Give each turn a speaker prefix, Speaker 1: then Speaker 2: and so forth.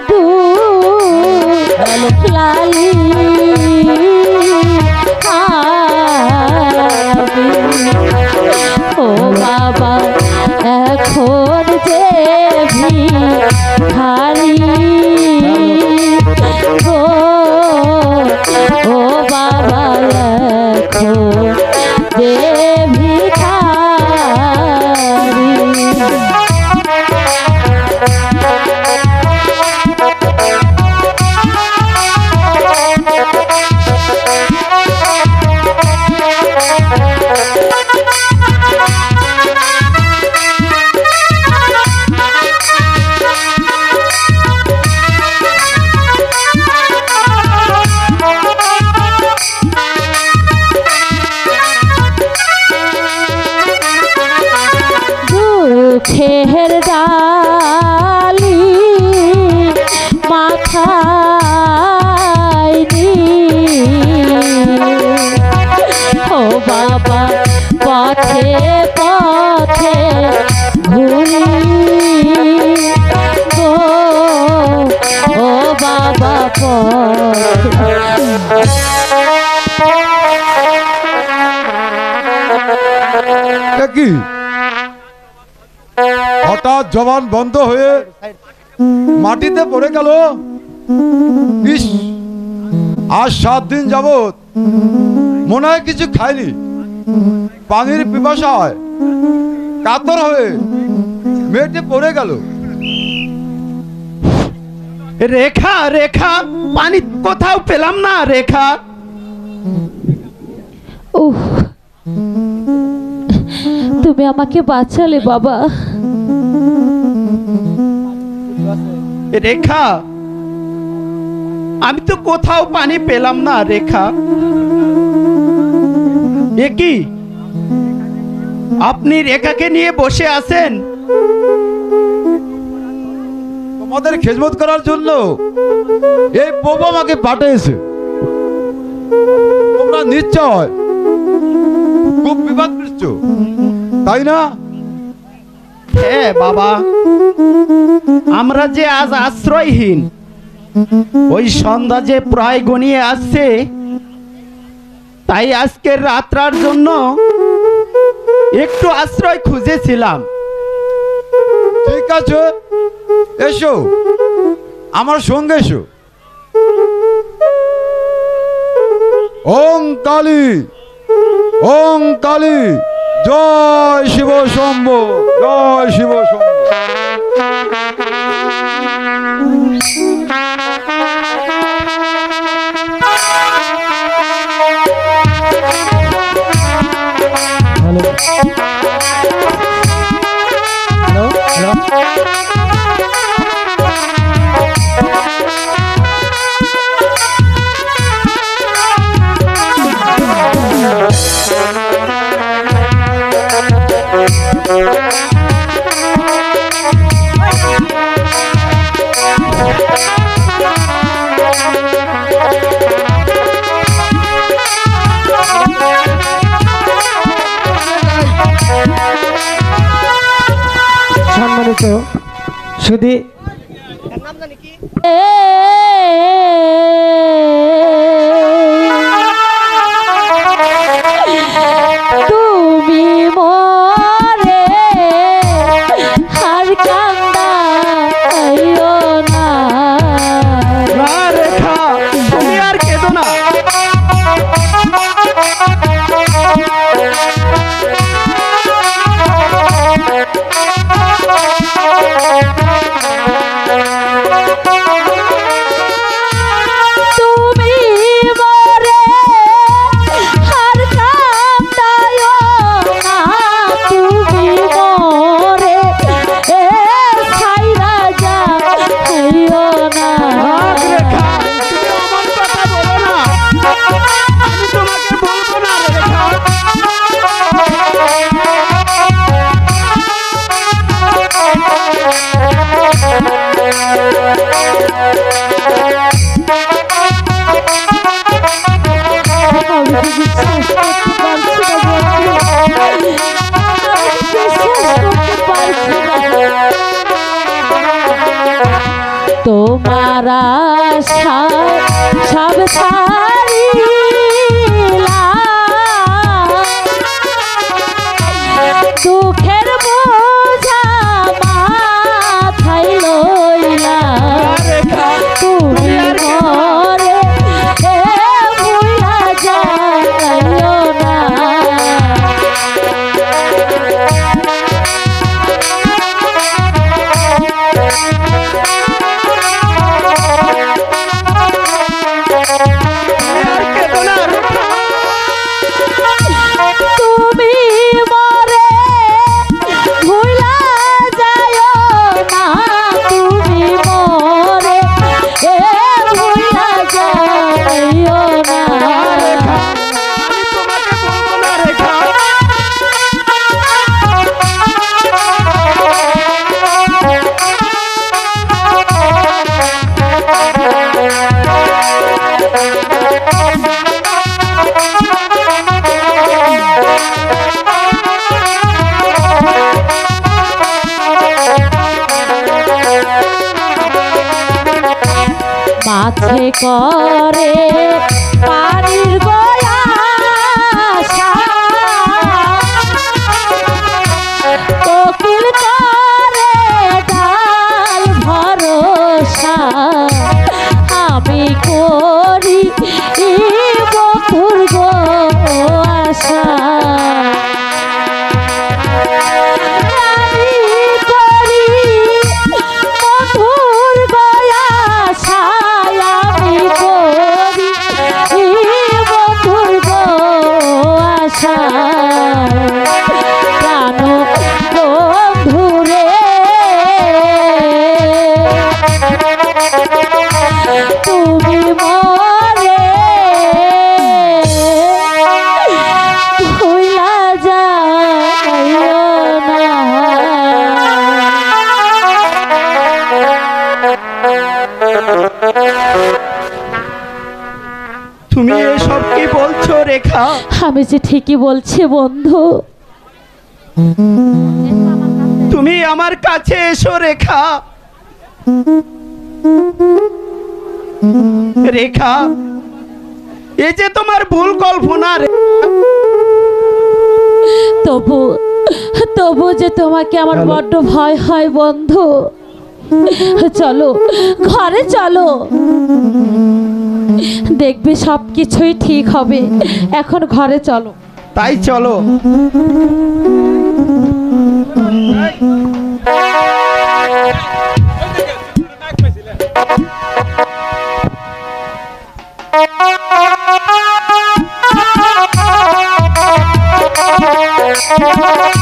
Speaker 1: দু লালি ও বাবা এখন যে ভিখারি গো ও বাবা এখন যে ভিখারি দুঃখের ডালি মাথায় ও বাবা পথে পথে ঘুরি গো ও বাবা
Speaker 2: কি হঠাৎ জবান বন্ধ হয়ে মাটিতে পড়ে গেল। ইস, আজ 7 দিন যাবত মনে হয় কিছু খাইনি, পানির পিপাসায় কাতর হয়ে মেয়েটি পড়ে গেল।
Speaker 3: রেখা রেখা পানি কোথাও পেলাম না রেখা।
Speaker 1: উহ, তুমি আমাকে বাঁচালে বাবা।
Speaker 3: রেখা আমি তো কোথাও পানি পেলাম না রেখা। এ কি আপনি রেখাকে নিয়ে বসে আছেন?
Speaker 2: তোমাদের খেদমত করার জন্য এই প্রভু আমাকে পাঠিয়েছে। তোমরা নিশ্চয় খুব বিপদগ্রস্ত, তাই না?
Speaker 3: হ্যাঁ বাবা, আমরা যে আজ আশ্রয়হীন, ওই সন্ধ্যা যে প্রায় গনিয়ে আসছে, তাই আজকের রাত্রার জন্য একটু আশ্রয় খুঁজেছিলাম।
Speaker 2: ঠিক আছে, এসো আমার সঙ্গে এসো। ওং কালী, ওং কালী, জয় শিব শম্ভু, জয় শিব শম্ভু।
Speaker 4: সম্মানিত সুধী,
Speaker 1: তুমি মরে হার কান্দাইও না
Speaker 3: রেখা তুমি আর কেঁদো না।
Speaker 1: তুমি মরে তোমার আশা সব ছাড়িলাম, দুঃখের বোঝা মাথায় লইলাম, তুমি মরে ভুলা যাইও না। তুমি মরে ভুলা যাইও না, তুমি মরে ভুলা যাইও না। মাছে করে পানির গয়াসা, কোকিল করে ডাল ভরসা, আমি করি বন্ধুর গো আশা, আমি করি বন্ধুর গয়াসা, আমি করি বন্ধুর গো আশা, প্রাণ বন্ধুরে তুমি মরে ভুলা যাইও না।
Speaker 3: তুমি এসব কি বলছো রেখা?
Speaker 1: আমি যে ঠিকই বলছি বন্ধু।
Speaker 3: তুমি আমার কাছে এসো রেখা। রেখা, এই যে তোমার ভুল কল্পনা
Speaker 1: তবু তবু যে তোমাকে আমার বড্ড ভয় হয় বন্ধু। চলো ঘরে চলো, দেখবে সব কিছুই ঠিক হবে। এখন ঘরে চলো।
Speaker 3: তাই চলো।
Speaker 5: Thank you.